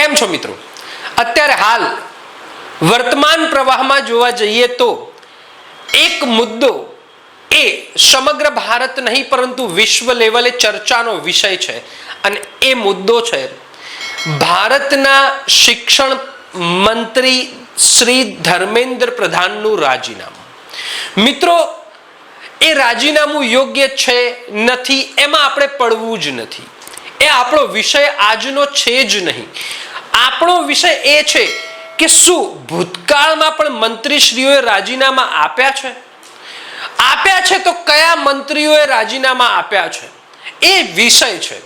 કેમ છો મિત્રો? અત્યારે હાલ વર્તમાન પ્રવાહમાં જોવા જઈએ તો એક મુદ્દો એ સમગ્ર ભારત નહીં પરંતુ વિશ્વ લેવલે ચર્ચાનો વિષય છે અને એ મુદ્દો છે ભારતના શિક્ષણ મંત્રી શ્રી ધર્મેન્દ્ર પ્રધાનનું રાજીનામું. મિત્રો, એ રાજીનામું યોગ્ય છે નથી એમાં આપણે પડવું જ નથી. એ આપણો વિષય આજનો છે જ નહીં. આપણો વિષય એ છે કે શું ભૂતકાળમાં પણ મંત્રીશ્રીઓએ રાજીનામા આપ્યા છે તો કયા મંત્રીઓએ રાજીનામા આપ્યા છે એ વિષય છે.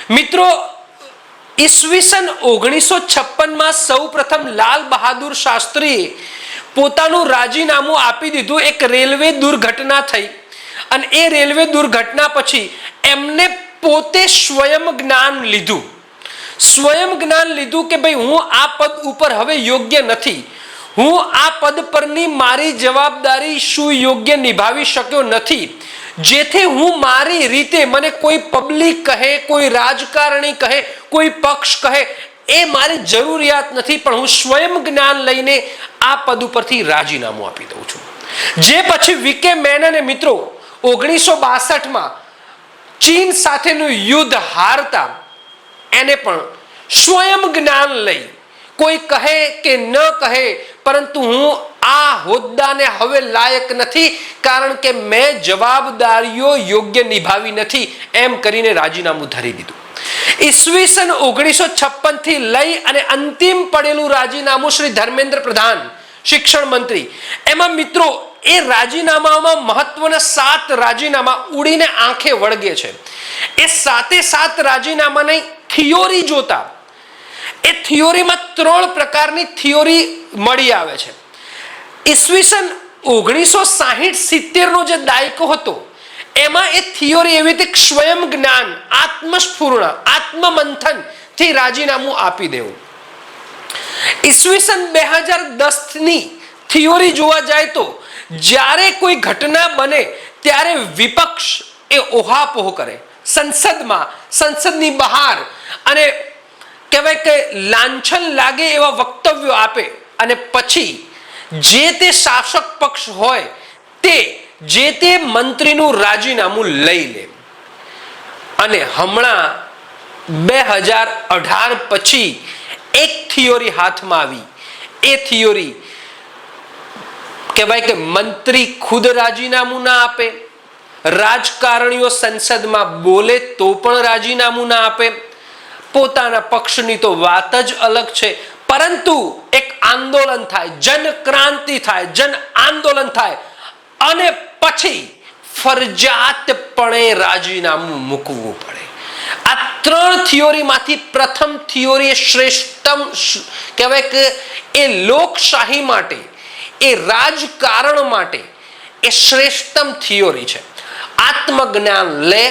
મિત્રો, ઈસવીસન 1956માં સૌપ્રથમ લાલ બહાદુર શાસ્ત્રીએ પોતાનું રાજીનામું આપી દીધું. એક રેલવે દુર્ઘટના થઈ અને એ રેલવે દુર્ઘટના પછી એમને પોતે સ્વયં જ્ઞાન લીધું કે ભાઈ હું આ પદ ઉપર હવે યોગ્ય નથી. હું આ પદ પરની મારી જવાબદારી શું યોગ્ય નિભાવી શક્યો નથી, જેથી હું મારી રીતે, મને કોઈ પબ્લિક કહે, કોઈ રાજકારણી કહે, કોઈ પક્ષ કહે, એ મારી જરૂરિયાત નથી, પણ હું સ્વયં જ્ઞાન લઈને આ પદ ઉપરથી રાજીનામું આપી દઉં છું. જે પછી વીકે મેનને મિત્રો 1962માં ચીન સાથેનું યુદ્ધ હારતા એને પણ સ્વયં જ્ઞાન લઈ, કોઈ કહે કે ન કહે, પરંતુ હું આ હોદ્દાને હવે લાયક નથી કારણ કે મેં જવાબદારીઓ યોગ્ય નિભાવી નથી એમ કરીને રાજીનામું ધરી દીધું. ઈસવીસન 1956 થી લઈ અને અંતિમ પડેલું રાજીનામું શ્રી ધર્મેન્દ્ર પ્રધાન શિક્ષણ મંત્રી, એમાં મિત્રો એ રાજીનામામાં મહત્વના 7 રાજીનામા ઉડીને આંખે વળગે છે. એ 7 રાજીનામાની થિયોરી જોતા એ થિયોરીમાં 3 પ્રકારની થિયોરી મળી આવે છે. ઈસવીસન 1960-70 નો જે દાયકો હતો એમાં એ થિયોરી એવી હતી કે સ્વયં જ્ઞાન, આત્મસ્ફૂર્ણ, આત્મમંથન થી રાજીનામું આપી દેવું. ઈસવીસન 2010ની થિયોરી જોવા જાય તો જ્યારે કોઈ ઘટના બને ત્યારે વિપક્ષ એ ઓહાપોહ કરે, સંસદમાં, સંસદની બહાર, અને કહેવાય કે લાંછન લાગે એવા વક્તવ્યો આપે અને પછી જે તે શાસક પક્ષ હોય તે જે તે મંત્રીનું રાજીનામું લઈ લે. અને હમણાં 2018 પછી એક થિયોરી હાથમાં આવી. એ થિયોરી કહેવાય કે મંત્રી ખુદ રાજીનામું ના આપે, રાજકારણીઓ સંસદમાં બોલે તો પણ રાજીનામું ના આપે. પોતાના પક્ષની તો વાત જ અલગ છે, પરંતુ એક આંદોલન થાય, જનક્રાંતિ થાય, જન આંદોલન થાય અને પછી ફરજિયાતપણે રાજીનામું મૂકવું પડે. આ 3 થિયોરીમાંથી પ્રથમ થિયોરી એ શ્રેષ્ઠતમ કહેવાય કે એ લોકશાહી માટે, એ રાજકારણ માટે એ શ્રેષ્ઠતમ થિયોરી છે. આત્મજ્ઞાન લે,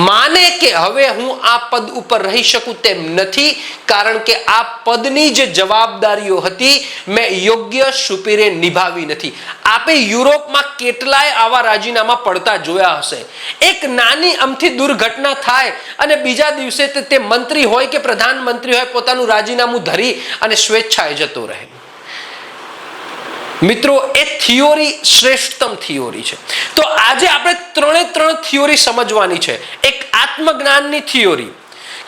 માને કે હવે હું આ પદ ઉપર રહી શકું તેમ નથી કારણ કે આ પદની જે જવાબદારીઓ હતી મેં યોગ્ય સુપીરે નિભાવી નથી. આપે યુરોપમાં કેટલાય આવા રાજીનામા પડતા જોયા હશે. એક નાની અમથી દુર્ઘટના થાય અને બીજા દિવસે તે મંત્રી હોય કે પ્રધાનમંત્રી હોય પોતાનું રાજીનામું ધરી અને સ્વેચ્છાએ જતો રહે. મિત્રો, એ થિયોરી શ્રેષ્ઠતમ થિયોરી છે. તો આજે આપણે 3 થિયોરી સમજવાની છે. એક આત્મજ્ઞાનની થિયોરી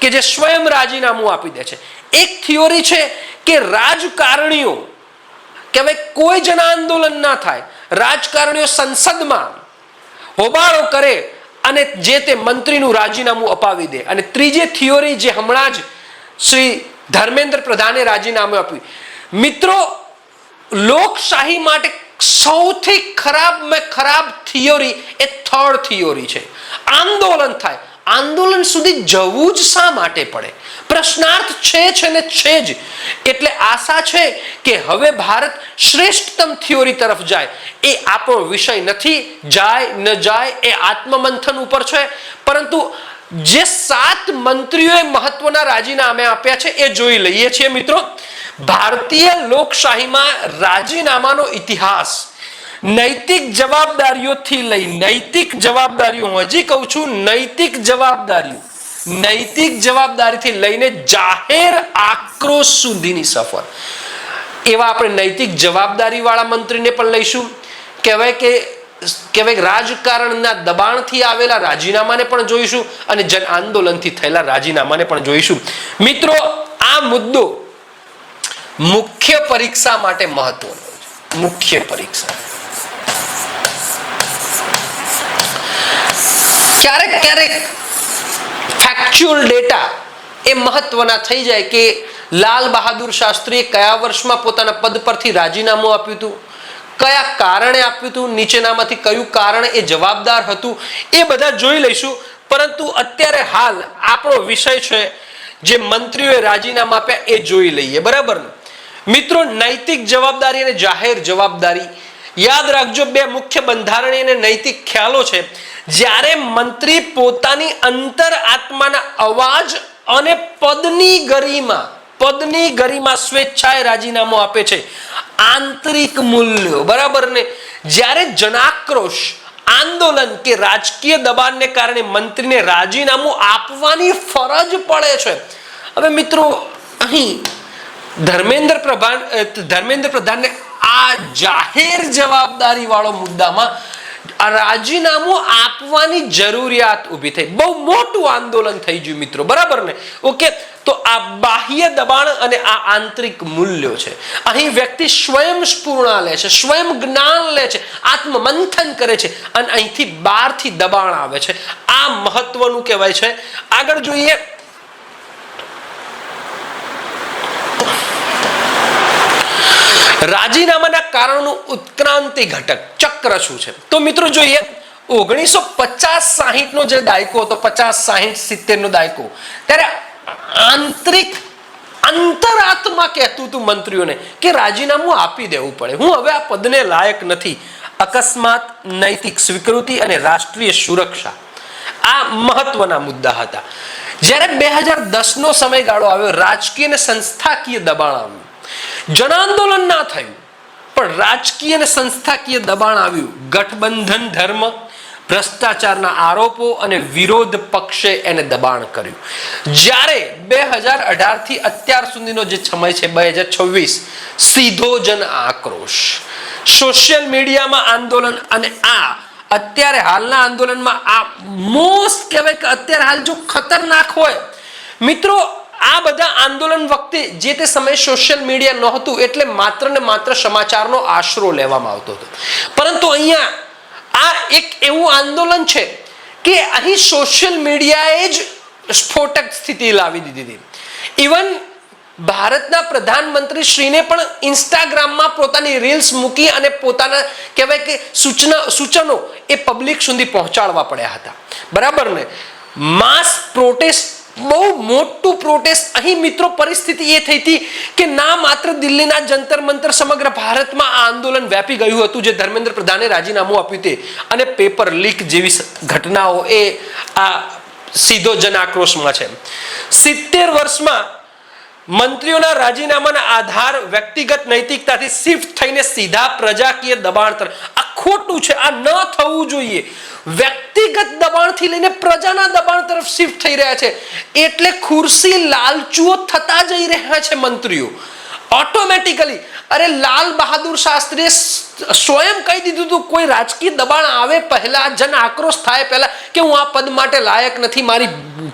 કે જે સ્વયં રાજીનામું આપી દે છે. એક થિયોરી છે કે રાજકારણીઓ કહેવાય કોઈ જન આંદોલન ના થાય, રાજકારણીઓ સંસદમાં હોબાળો કરે અને જે તે મંત્રીનું રાજીનામું અપાવી દે. અને ત્રીજી થિયોરી જે હમણાં જ શ્રી ધર્મેન્દ્ર પ્રધાને રાજીનામું આપ્યું. મિત્રો, લોકશાહી માટે સૌથી ખરાબ થિયોરી એ 3rd થિયોરી છે. આંદોલન થાય, આંદોલન સુધી જવું જ શા માટે પડે? પ્રશ્નાર્થ છે ને છે જ. એટલે આશા છે કે હવે ભારત શ્રેષ્ઠતમ થિયોરી તરફ જાય. એ આપણો વિષય નથી, જાય ન જાય એ આત્મમંથન ઉપર છે. પરંતુ જે 7 મંત્રીઓએ મહત્વના રાજીનામા આપ્યા છે એ જોઈ લઈએ છીએ. મિત્રો, ભારતીય લોકશાહીમાં રાજીનામાનો ઇતિહાસ નૈતિક જવાબદારીઓથી લઈ, નૈતિક જવાબદારીઓ, હું હજી કહું છું નૈતિક જવાબદારીઓ નૈતિક જવાબદારીથી લઈને જાહેર આક્રોશ સુધીની સફર. એવા આપણે નૈતિક જવાબદારી વાળા મંત્રીને પણ લઈશું. કહેવાય રાજકારણના દબાણથી આવેલા રાજીનામાને પણ જોઈશું અને જન આંદોલનથી થયેલા રાજીનામાને પણ જોઈશું. મિત્રો, આ મુદ્દો મુખ્ય પરીક્ષા માટે મહત્વનો છે. મુખ્ય પરીક્ષા ક્યારેક ફેક્ચ્યુઅલ ડેટા એ મહત્વના થઈ જાય કે લાલ બહાદુર શાસ્ત્રીએ કયા વર્ષમાં પોતાના પદ પરથી રાજીનામું આપ્યું હતું, કયા કારણે આપ્યું હતું, નીચેનામાંથી કયું કારણ એ જવાબદાર હતું, એ બધા જોઈ લઈશું. પરંતુ અત્યારે હાલ આપણો વિષય છે જે મંત્રીઓએ રાજીનામા આપ્યા એ જોઈ લઈએ. બરાબર ને મિત્રો? નૈતિક જવાબદારી અને જાહેર જવાબદારી યાદ રાખજો, બે મુખ્ય બંધારણીય અને નૈતિક ખ્યાલો છે. જ્યારે મંત્રી પોતાની અંતર આત્માના અવાજ અને પદની ગરિમા સ્વેચ્છાએ રાજીનામું આપે છે, આંતરિક મૂલ્યો, બરાબર ને? જ્યારે જનાક્રોશ, આંદોલન કે રાજકીય દબાણને કારણે મંત્રીને રાજીનામું આપવાની ફરજ પડે છે. હવે મિત્રો, અહીં ધર્મેન્દ્ર પ્રધાનને આ જાહેર જવાબદારી વાળો મુદ્દામાં રાજીનામું આપવાની જરૂરિયાત ઊભી થઈ. બહુ મોટું આંદોલન થઈ ગયું મિત્રો, બરાબર ને? ઓકે, તો આ બાહ્ય દબાણ અને આ આંતરિક મૂલ્યો છે. અહીં વ્યક્તિ સ્વયં સ્ફૂર્ણા લે છે, સ્વયં જ્ઞાન લે છે, આત્મમંથન કરે છે અને અહીંથી બહારથી દબાણ આવે છે. આ મહત્વનું કહેવાય છે. આગળ જોઈએ. રાજીનામાના કારણનું ઉત્ક્રાંતિ ઘટક ચક્ર શું છે? તો મિત્રો જોઈએ, 1950-60 નો જે દાયકો હતો, 50-60-70 નો દાયકો, ત્યારે અંતરાત્મા કહેતું હતું મંત્રીઓને કે રાજીનામું આપી દેવું પડે, હું હવે આ પદને લાયક નથી. અકસ્માત, નૈતિક સ્વીકૃતિ અને રાષ્ટ્રીય સુરક્ષા આ મહત્વના મુદ્દા હતા. જ્યારે 2010 નો સમયગાળો આવ્યો, રાજકીય અને સંસ્થાકીય દબાણ આવ્યું. જન આંદોલન ના થયું, પણ રાજકીય અને સંસ્થાકીય દબાણ આવ્યું. ગઠબંધન ધર્મ, ભ્રષ્ટાચારના આરોપો અને વિરોધ પક્ષે એને દબાણ કર્યું. જ્યારે 2018 થી અત્યાર સુધીનો જે સમય છે 2026, સીધો જન આક્રોશ, સોશિયલ મીડિયામાં આંદોલન અને આ અત્યારે હાલના આંદોલનમાં આ મોસ્ટ કહેવાય કે અત્યારે હાલ જો ખતરનાક હોય મિત્રો, આ બધા આંદોલન વખતે જે તે સમયે સોશિયલ મીડિયા નહોતું એટલે માત્ર ને માત્ર સમાચારનો આશરો લેવામાં આવતો હતો. પરંતુ અહીંયા આ એક એવું આંદોલન છે કે અહીં સોશિયલ મીડિયાએ જ સ્ફોટક સ્થિતિ લાવી દીધી હતી. ઇવન ભારતના પ્રધાનમંત્રી શ્રીને પણ ઇન્સ્ટાગ્રામમાં પોતાની રીલ્સ મૂકી અને પોતાના કહેવાય કે સૂચનો એ પબ્લિક સુધી પહોંચાડવા પડ્યા હતા. બરાબર ને? માસ પ્રોટેસ્ટ, બહુ મોટું પ્રોટેસ્ટ. અહીં મિત્રો પરિસ્થિતિ એ થઈ હતી કે ના માત્ર દિલ્હીના જંતર મંતર, સમગ્ર ભારતમાં આ આંદોલન વ્યાપી ગયું હતું જે ધર્મેન્દ્ર પ્રધાને રાજીનામું આપ્યું તે, અને પેપર લીક જેવી ઘટનાઓ એ આ સીધો જન આક્રોશમાં છે. 70 વર્ષમાં મંત્રીઓના રાજીનામાના આધાર વ્યક્તિગત નૈતિકતાથી શિફ્ટ થઈને સીધા પ્રજાકીય દબાણ તરફ. આ ખોટું છે, આ ન થવું જોઈએ. વ્યક્તિગત દબાણથી લઈને પ્રજાના દબાણ તરફ શિફ્ટ થઈ રહ્યા છે. એટલે ખુરશી લાલચુઓ થતા જઈ રહ્યા છે મંત્રીઓ ઓટોમેટિકલી. અરે લાલ બહાદુર શાસ્ત્રીએ સ્વયં કહી દીધું હતું કોઈ રાજકીય દબાણ આવે પહેલા, જન આક્રોશ થાય પહેલા, કે હું આ પદ માટે લાયક નથી, મારી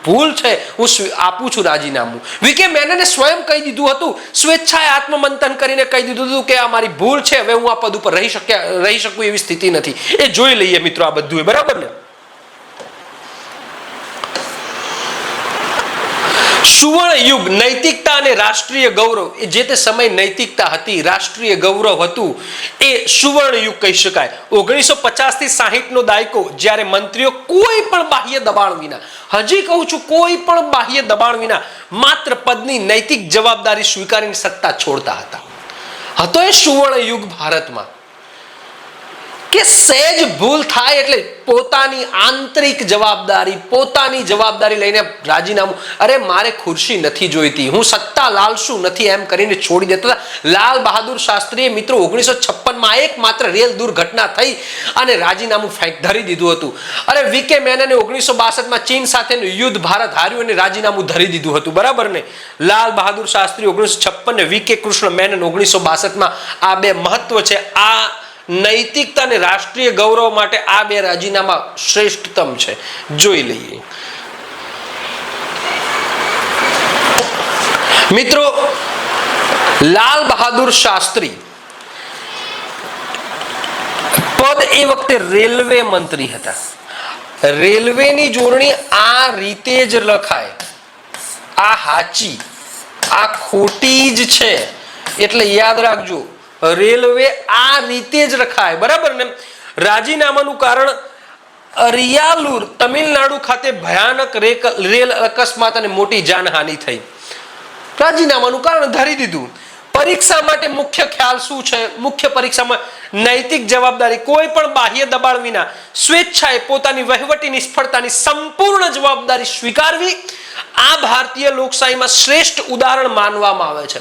ભૂલ છે, હું આપું છું રાજીનામું. વીકે મેનને સ્વયં કહી દીધું હતું, સ્વેચ્છાએ આત્મમંથન કરીને કહી દીધું હતું કે આ મારી ભૂલ છે, હવે હું આ પદ ઉપર રહી શકું એવી સ્થિતિ નથી. એ જોઈ લઈએ મિત્રો આ બધું, બરાબર ને? સુવર્ણ યુગ, નૈતિકતા અને રાષ્ટ્રીય ગૌરવ. એ જે તે સમય નૈતિકતા હતી, રાષ્ટ્રીય ગૌરવ હતું, એ સુવર્ણ યુગ કહી શકાય. 1950 થી 60 નો દાયકો, જ્યારે મંત્રીઓ કોઈ પણ બાહ્ય દબાણ વિના, હજી કહું છું, કોઈ પણ બાહ્ય દબાણ વિના માત્ર પદની નૈતિક જવાબદારી સ્વીકારીને સત્તા છોડતા હતા. હતો એ સુવર્ણ યુગ ભારતમાં. કે સહેજ ભૂલ થાય એટલે પોતાની આંતરિક જવાબદારી લઈને રાજીનામું, અરે મારે ખુરશી નથી જોઈતી, હું સત્તા લાલશું નથી એમ કરીને છોડી દેતા હતા. લાલ બહાદુર શાસ્ત્રીએ મિત્રો 1956માં એકમાત્ર રેલ દુર્ઘટના થઈ અને રાજીનામું ધરી દીધું હતું. અરે વીકે મેનને 1962માં ચીન સાથેનું યુદ્ધ ભારત હાર્યું અને રાજીનામું ધરી દીધું હતું, બરાબર ને. લાલ બહાદુર શાસ્ત્રી 1956 ને વીકે કૃષ્ણ મેનન 1962માં આ બે મહત્વ છે. આ નૈતિકતા અને રાષ્ટ્રીય ગૌરવ માટે આ બે રાજીનામા શ્રેષ્ઠતમ છે. જોઈ લઈએ મિત્રો. લાલ બહાદુર શાસ્ત્રી પદ એ વખતે રેલવે મંત્રી હતા. રેલવેની જોડણી આ રીતે જ લખાય, આ હાચી આ ખોટી જ છે, એટલે યાદ રાખજો રેલવે આ રીતે જ રખાય, બરાબર ને. રાજીનામાનું કારણ અરિયાલુર તમિલનાડુ ખાતે ભયાનક રેલ અકસ્માત અને મોટી જાનહાનિ થઈ. રાજીનામાનું કારણ ધરી દીધું. પરીક્ષા માટે મુખ્ય ખ્યાલ શું છે? મુખ્ય પરીક્ષામાં નૈતિક જવાબદારી, કોઈ પણ બાહ્ય દબાણ વિના સ્વેચ્છાએ પોતાની વહીવટી નિષ્ફળતાની સંપૂર્ણ જવાબદારી સ્વીકારવી, આ ભારતીય લોકશાહીમાં શ્રેષ્ઠ ઉદાહરણ માનવામાં આવે છે.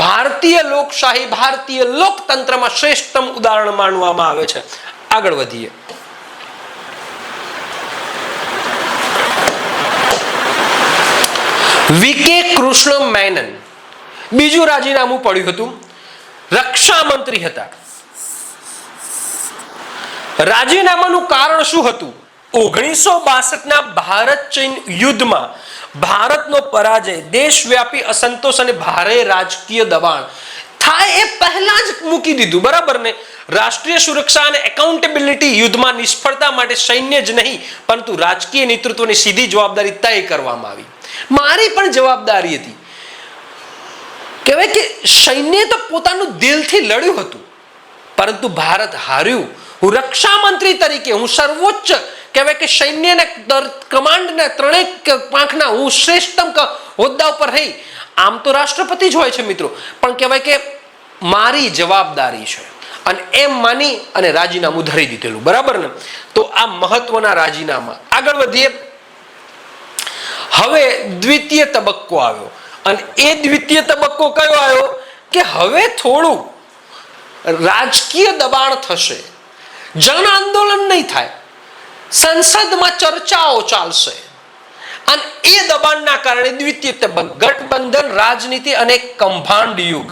ભારતીય લોકશાહી, ભારતીય લોકતંત્રમાં શ્રેષ્ઠતમ ઉદાહરણ માનવામાં આવે છે. આગળ વધીએ. વીકે કૃષ્ણ મેનન બીજું રાજીનામું પડ્યું હતું. રક્ષા મંત્રી હતા. રાજીનામાનું કારણ શું હતું? 1962ના ભારત ચીન યુદ્ધમાં ભારતનો પરાજય, દેશવ્યાપી અસંતોષ અને ભારે રાજકીય દબાણ થાય એ પહેલા જ મૂકી દીધું, બરાબર ને. રાષ્ટ્રીય સુરક્ષા અને એકાઉન્ટેબિલિટી, યુદ્ધમાં નિષ્ફળતા માટે સૈન્ય જ નહીં પરંતુ રાજકીય નેતૃત્વની સીધી જવાબદારી તય કરવામાં આવી. મારી પણ જવાબદારી હતી. કહેવાય કે સૈન્યએ તો પોતાનું દિલથી લડ્યું હતું પરંતુ ભારત હાર્યું. હું રક્ષા મંત્રી તરીકે હું સર્વોચ્ચ કહેવાય કે સૈન્યના કમાન્ડના ત્રણેય પાંખના હું શ્રેષ્ઠતમ હોદ્દા ઉપર રહી. આમ તો રાષ્ટ્રપતિ જ હોય છે મિત્રો, પણ કહેવાય કે મારી જવાબદારી છે અને એમ માની અને રાજીનામું ધરી દીધેલું, બરાબર ને. તો આ મહત્વના રાજીનામા. આગળ વધીએ. હવે દ્વિતીય તબક્કો આવ્યો અને એ દ્વિતીય તબક્કો કયો આવ્યો કે હવે થોડું રાજકીય દબાણ થશે, જન આંદોલન નહીં થાય, સંસદમાં ચર્ચાઓ ચાલશે અને એ દબાણના કારણે દ્વિતીય તબક્કો, ગઠબંધન રાજનીતિ અને કૌભાંડ યુગ.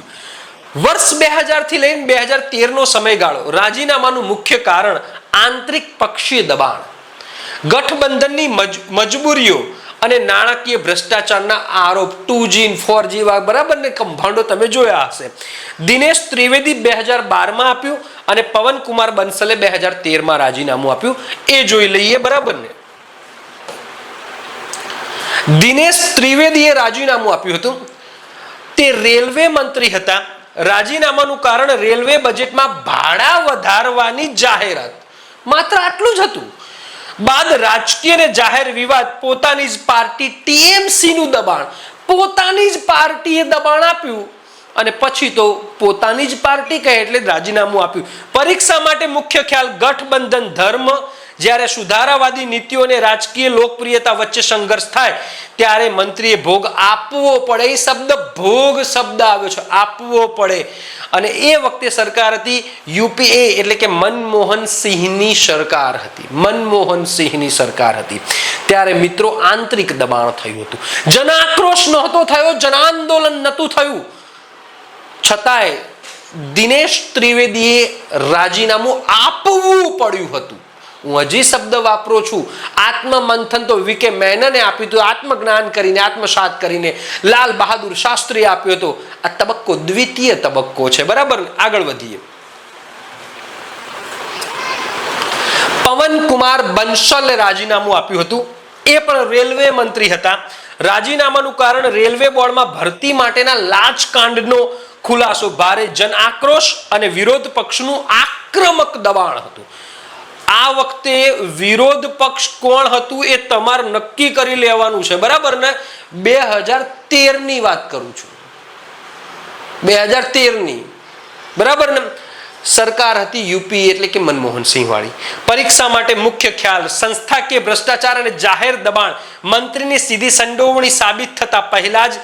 વર્ષ 2000 થી લઈને 2013નો સમયગાળો. રાજીનામાનું મુખ્ય કારણ આંતરિક પક્ષીય દબાણ, ગઠબંધનની મજબૂરીઓ અને નાણાકીય ભ્રષ્ટાચારના આરોપ. 2G 4G બરાબર ને કૌભાંડો તમે જોયા હશે. દિનેશ ત્રિવેદી 2012માં આપ્યું અને પવન કુમાર બંસલે 2013માં રાજીનામું આપ્યું. એ જોઈ લઈએ, બરાબર ને. દિનેશ ત્રિવેદીએ રાજીનામું આપ્યું હતું. તે રેલવે મંત્રી હતા. રાજીનામાનું કારણ રેલવે બજેટમાં ભાડા વધારવાની જાહેરાત, માત્ર આટલું જ હતું. બાદ રાજકીય અને જાહેર વિવાદ, પોતાની જ પાર્ટી ટીએમસી નું દબાણ, પોતાની જ પાર્ટીએ દબાણ આપ્યું અને પછી તો પોતાની જ પાર્ટી કહે એટલે રાજીનામું આપ્યું. પરીક્ષા માટે મુખ્ય ખ્યાલ ગઠબંધન, ધર્મ. જ્યારે સુધારાવાદી નીતિઓ અને રાજકીય લોકપ્રિયતા વચ્ચે સંઘર્ષ થાય ત્યારે મંત્રીએ ભોગ આપવો પડે. એ શબ્દ ભોગ શબ્દ આવ્યો છે, આપવો પડે. અને એ વખતે સરકાર હતી યુપીએ એટલે કે મનમોહન સિંહની સરકાર હતી. મનમોહન સિંહની સરકાર હતી. ત્યારે મિત્રો આંતરિક દબાણ થયું હતું. જન આક્રોશ નહોતો થયો, જન આંદોલન નહોતું થયું, છતાંય દિનેશ ત્રિવેદીએ રાજીનામું આપવું પડ્યું હતું. હું હજી શબ્દ વાપરું છું, આત્મમંથન તો વીકે મેનને આપ્યું હતું, આત્મજ્ઞાન કરીને, આત્મસાત કરીને લાલ બહાદુર શાસ્ત્રીએ આપ્યો હતો. આ તબક્કો દ્વિતીય તબક્કો છે, બરાબર. આગળ વધીએ. પવન કુમાર બંસલે રાજીનામું આપ્યું હતું. એ પણ રેલવે મંત્રી હતા. રાજીનામાનું કારણ રેલવે બોર્ડમાં ભરતી માટેના લાંચકાંડનો ખુલાસો, ભારે જન આક્રોશ અને વિરોધ પક્ષનું આક્રમક દબાણ હતું. આ વખતે વિરોધ પક્ષ કોણ હતું એ તમારે નક્કી કરી લેવાનું છે, બરાબર ને. 2013ની વાત કરું છું, 2013ની, બરાબર ને. સરકાર હતી યુપી એટલે કે મનમોહનસિંહ વાળી. પરીક્ષા માટે મુખ્ય ખ્યાલ સંસ્થાકીય ભ્રષ્ટાચાર અને જાહેર દબાણ મંત્રીની સીધી સંડોવણી સાબિત થતા પહેલા જ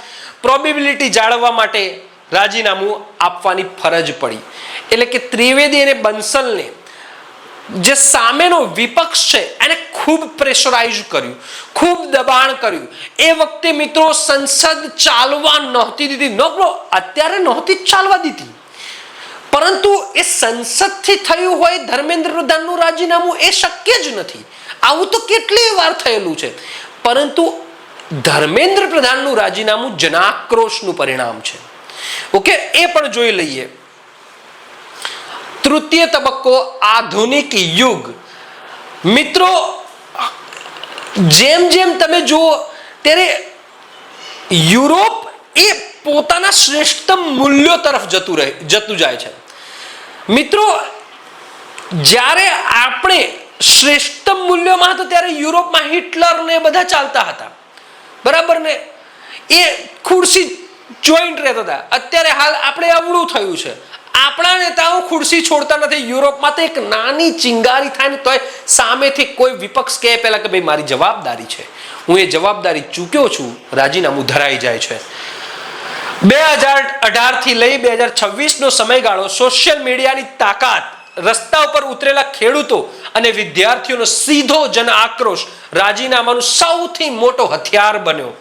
પ્રોબેબિલિટી જાળવવા માટે રાજીનામું આપવાની ફરજ પડી. એટલે કે ત્રિવેદી અને બંસલને જે સામેનો વિપક્ષ છે એને ખૂબ પ્રેશરાઇઝ કર્યું, ખૂબ દબાણ કર્યું. એ વખતે મિત્રો સંસદ ચાલવા નહોતી દીધી. અત્યારે નહોતી જ ચાલવા દીધી, પરંતુ એ સંસદથી થયું હોય ધર્મેન્દ્ર પ્રધાનનું રાજીનામું એ શક્ય જ નથી. આવું તો કેટલી વાર થયેલું છે. પરંતુ ધર્મેન્દ્ર પ્રધાનનું રાજીનામું જનાક્રોશનું પરિણામ છે. ઓકે, એ પણ જોઈ લઈએ. તૃતીય તબક્કો આધુનિક યુગ. મિત્રો જેમ જેમ તમે જુઓ ત્યારે યુરોપ એ પોતાના શ્રેષ્ઠતમ મૂલ્યો તરફ જતું જાય છે. મિત્રો જ્યારે આપણે શ્રેષ્ઠતમ મૂલ્યોમાં હતા ત્યારે યુરોપમાં હિટલર ને બધા ચાલતા હતા, બરાબર ને? એ ખુરશી જોઈન્ટ રહેતા હતા. અત્યારે હાલ આપણે અવળું થયું છે. આપણા નેતાઓ ખુરશી છોડતા નથી. યુરોપમાં તો એક નાની ચિંગારી થાય ને તોય સામેથી કોઈ વિપક્ષ કહે પહેલા કે ભાઈ મારી જવાબદારી છે, હું એ જવાબદારી ચૂક્યો છું, રાજીનામું ધરાઈ જાય છે. 2018 થી લઈ 2026 નો સમયગાળો સોશિયલ મીડિયાની તાકાત, રસ્તા ઉપર ઉતરેલા ખેડૂતો અને વિદ્યાર્થીઓનો સીધો જન આક્રોશ રાજીનામાનું સૌથી મોટો હથિયાર બન્યો.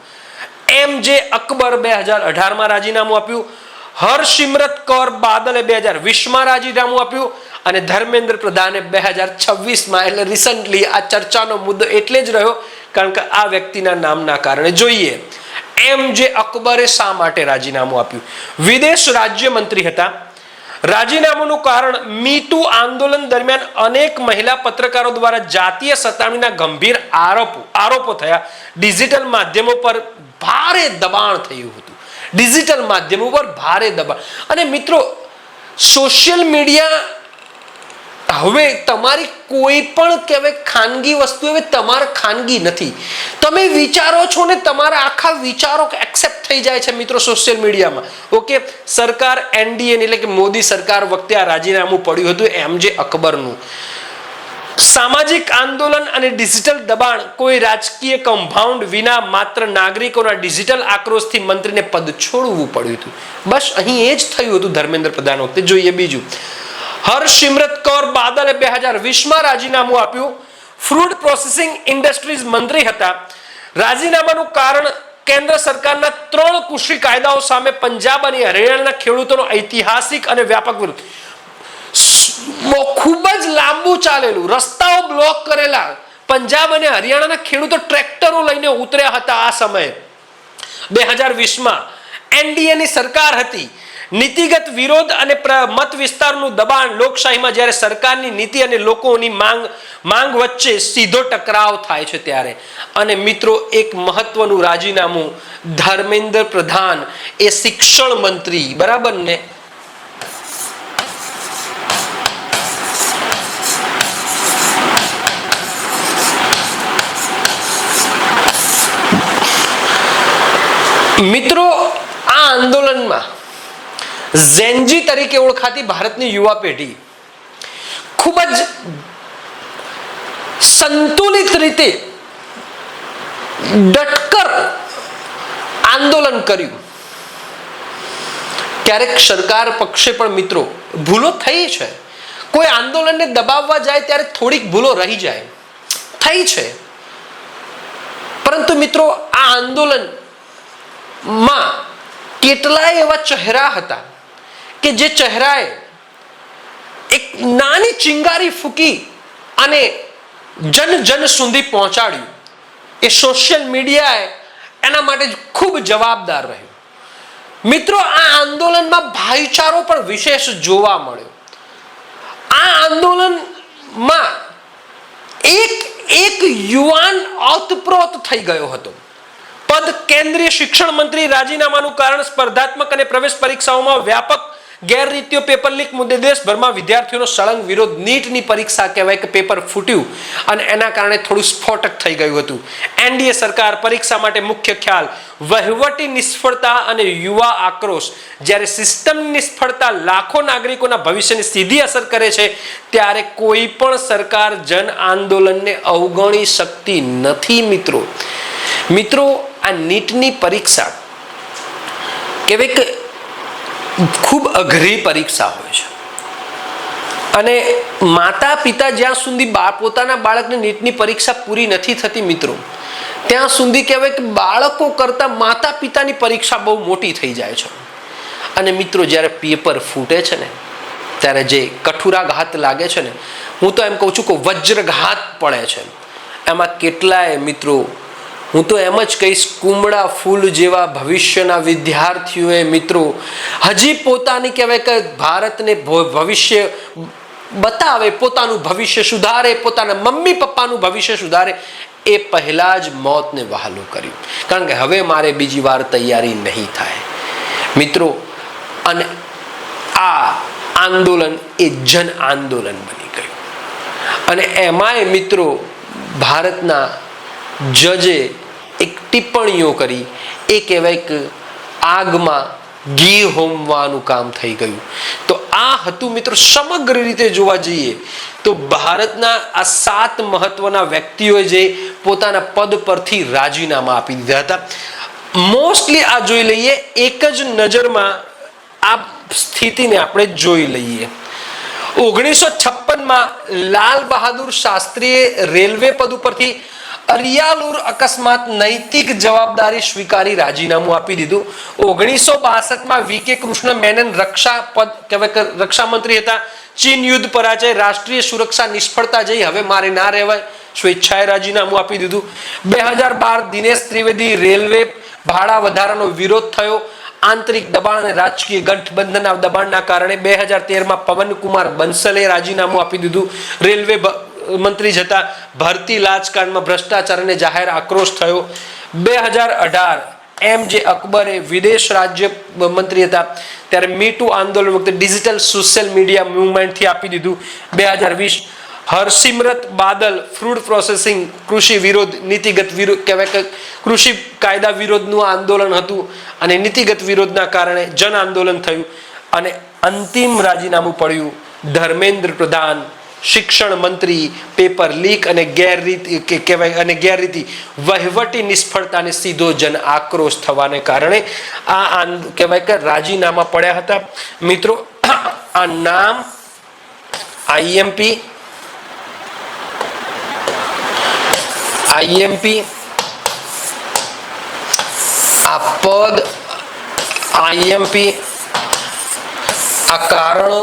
MJ અકબર 2018 માં રાજીનામું આપ્યું, હરસિમરત કૌર બાદલે 2020 માં રાજીનામું આપ્યું અને ધર્મેન્દ્ર પ્રધાને 2026 માં, એટલે રિસન્ટલી આ ચર્ચાનો મુદ્દો એટલે જ રહ્યો કારણ કે આ વ્યક્તિના નામના કારણે. જોઈએ MJ અકબરે શા માટે રાજીનામું આપ્યું. વિદેશ રાજ્યમંત્રી હતા. રાજીનામાનું કારણ મીટુ આંદોલન દરમિયાન અનેક મહિલા પત્રકારો દ્વારા જાતીય સતામણીના ગંભીર આરોપો થયા. ડિજિટલ માધ્યમો પર ભારે દબાણ થયું હતું. ડિજિટલ માધ્યમો પર ભારે દબાણ. અને મિત્રો સોશિયલ મીડિયા હવે તમારી કોઈ પણ કહેવાય ખાનગી વસ્તુ હવે તમારા ખાનગી નથી. તમે વિચારો છો ને તમારા આખા વિચારો એક્સેપ્ટ થઈ જાય છે મિત્રો સોશિયલ મીડિયામાં. ઓકે, સરકાર NDA એટલે કે મોદી સરકાર વખતે આ રાજીનામું પડ્યું હતું MJ અકબરનું. સામાજિક આંદોલન અને ડિજિટલ દબાણ, કોઈ રાજકીય કમ્પાઉન્ડ વિના માત્ર નાગરિકોના ડિજિટલ આક્રોશથી મંત્રીને પદ છોડવું પડ્યું હતું. બસ અહીં એ જ થયું હતું ધર્મેન્દ્ર પ્રધાન વખતે. જોઈએ બીજું. હરસિમરત કૌર બાદલે 2020 માં રાજીનામું આપ્યું. ફૂડ પ્રોસેસિંગ ઇન્ડસ્ટ્રીઝ મંત્રી હતા. રાજીનામાનું કારણ કેન્દ્ર સરકારના 3 કૃષિ કાયદાઓ સામે પંજાબ અને હરિયાણાના ખેડૂતોનો ઐતિહાસિક અને વ્યાપક વિરોધ. ખૂબ જ લાંબુ ચાલેલું, રસ્તાઓ બ્લોક કરેલા. પંજાબ અને હરિયાણાના ખેડૂતો ટ્રેક્ટરો લઈને ઉતર્યા હતા આ સમયે. 2020 માં NDA ની સરકાર હતી. નીતિગત વિરોધ અને મત વિસ્તારનું દબાણ, લોકશાહીમાં જ્યારે સરકારની નીતિ અને લોકોની માંગ વચ્ચે સીધો ટકરાવ થાય છે ત્યારે. અને મિત્રો એક મહત્વનું રાજીનામું, ધર્મેન્દ્ર પ્રધાન એ શિક્ષણ મંત્રી, બરાબર ને? મિત્રો આ આંદોલનમાં ઝેનજી તરીકે ઓળખાતી ભારતની યુવા પેઢી ખૂબ જ સંતુલિત રીતે ડટકર આંદોલન કર્યું. ક્યારેક સરકાર પક્ષે પણ મિત્રો ભૂલો થઈ છે. કોઈ આંદોલનને દબાવવા જાય ત્યારે થોડીક ભૂલો રહી જાય, થઈ છે. પરંતુ મિત્રો આ આંદોલનમાં કેટલાય એવા ચહેરા હતા કે જે ચહેરાએ એક નાની ચિંગારી ફૂકી અને જન સુધી પહોંચાડ્યું. એ સોશિયલ મીડિયાએ એના માટે ખૂબ જવાબદાર રહ્યું. મિત્રો આ આંદોલનમાં ભાઈચારો પણ વિશેષ જોવા મળ્યો. આ આંદોલનમાં એક યુવાન ઓતપ્રોત થઈ ગયો હતો. પદ કેન્દ્રીય શિક્ષણ મંત્રી. રાજીનામાનું કારણ સ્પર્ધાત્મક અને પ્રવેશ પરીક્ષાઓમાં વ્યાપક ગેરરીતિઓ પેપર લીક મુદ્દે દેશભરમાં વિદ્યાર્થીઓનો સળંગ વિરોધ. નીટની પરીક્ષા કહેવાય કે પેપર ફૂટ્યું અને એના કારણે થોડું સ્ફોટક થઈ ગયું હતું. એનડીએ સરકાર પરીક્ષા માટે મુખ્ય ખ્યાલ વહીવટી નિષ્ફળતા અને યુવા આક્રોશ. જ્યારે સિસ્ટમની નિષ્ફળતા લાખો નાગરિકોના ભવિષ્યને સીધી અસર કરે છે ત્યારે કોઈ પણ સરકાર જન આંદોલનને અવગણી શકતી નથી. મિત્રો આ નીટની પરીક્ષા કહેવાય કે ખૂબ અઘરી પરીક્ષા હોય છે અને માતા પિતા જ્યાં સુધી પોતાના બાળકની નીટની પરીક્ષા પૂરી નથી થતી મિત્રો, ત્યાં સુધી કહેવાય કે બાળકો કરતા માતા પિતાની પરીક્ષા બહુ મોટી થઈ જાય છે. અને મિત્રો જ્યારે પેપર ફૂટે છે ને ત્યારે જે કઠોરાઘાત લાગે છે ને, હું તો એમ કહું છું કે વજ્રઘાત પડે છે. એમાં કેટલાય મિત્રો, હું તો એમ જ કહીશ, કુમળા ફૂલ જેવા ભવિષ્યના વિદ્યાર્થીઓએ મિત્રો હજી પોતાની કહેવાય કે ભારતને ભવિષ્ય બતાવે, પોતાનું ભવિષ્ય સુધારે, પોતાના મમ્મી પપ્પાનું ભવિષ્ય સુધારે, એ પહેલા જ મોતને વહાલું કર્યું. કારણ કે હવે મારે બીજી વાર તૈયારી નહીં થાય મિત્રો. અને આ આંદોલન એ જન આંદોલન બની ગયું. અને એમાંય મિત્રો ભારતના જજે એક ટિપ્પણીઓ કરી, એ કહેવાય કે આગમાં ઘી હોમવાનું કામ થઈ ગયું. તો આ હતું મિત્રો, સમગ્ર રીતે જોવા જઈએ તો ભારતના આ 7 મહત્વના વ્યક્તિઓએ જે પોતાના પદ પરથી રાજીનામા આપી દીધા હતા. મોસ્ટલી આ જોઈ લઈએ, એક જ નજરમાં આ સ્થિતિને આપણે જોઈ લઈએ. 1956માં લાલ બહાદુર શાસ્ત્રીએ રેલવે પદ ઉપરથી અરિયાલુર અકસ્માત નૈતિક જવાબદારી સ્વીકારી રાજીનામું આપી દીધું. 1962માં વીકે કૃષ્ણ મેનન રક્ષા મંત્રી હતા. ચીન યુદ્ધ પરાજય, રાષ્ટ્રીય સુરક્ષા નિષ્ફળતા જઈ હવે મારે ના રહેવાય, સ્વેચ્છાએ રાજીનામું આપી દીધું. 2012 દિનેશ ત્રિવેદી રેલવે ભાડા વધારાનો વિરોધ થયો. આંતરિક દબાણ અને રાજકીય ગઠબંધનના દબાણના કારણે 2013માં પવનકુમાર બંસલે રાજીનામું આપી દીધું. રેલવે મંત્રી જતા ભરતી લાંચકાંડમાં ભ્રષ્ટાચાર અને જાહેર આક્રોશ થયો. 2018 એમ જે અકબરે વિદેશ રાજ્ય મંત્રી હતા ત્યારે મીટુ આંદોલન વખતે ડિજિટલ સોશિયલ મીડિયા મૂવમેન્ટથી આપી દીધું. 2020 હરસિમરત બાદલ ફૂડ પ્રોસેસિંગ કૃષિ વિરોધ નીતિગત વિરોધ કહેવાય કે કૃષિ કાયદા વિરોધનું આંદોલન હતું અને નીતિગત વિરોધના કારણે જન આંદોલન થયું અને અંતિમ રાજીનામું પડ્યું ધર્મેન્દ્ર પ્રધાન શિક્ષણ મંત્રી પેપર લીક અને ગેરરીતિ વહીવટી નિષ્ફળતાને સીધો જન આક્રોશ થવાને કારણે આ કહેવાય કે રાજીનામા પડ્યા હતા. મિત્રો આ નામ આઈએમપી આ પદ આઈએમપી આ કારણો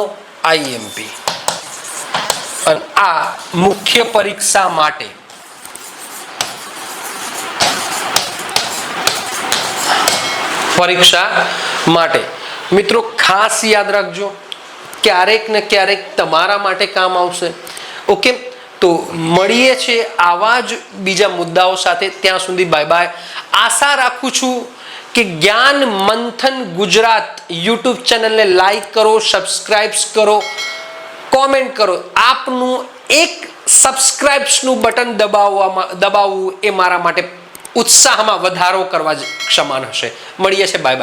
આઈએમપી અને આ મુખ્ય પરીક્ષા માટે મિત્રો ખાસ યાદ રાખજો, ક્યારેક ને ક્યારેક તમારા માટે કામ આવશે. ઓકે, તો મળીએ છીએ આવા જ બીજા મુદ્દાઓ સાથે. ત્યાં સુધી બાય બાય. આશા રાખું છું કે જ્ઞાન મંથન ગુજરાત યુટ્યુબ ચેનલને લાઈક કરો, સબસ્ક્રાઇબ કરો, કોમેન્ટ કરો. આપનું એક સબસ્ક્રાઇબ્સનું બટન દબાવવું એ મારા માટે ઉત્સાહમાં વધારો કરવા જ સમાન હશે. મળીએ છીએ. Bye bye.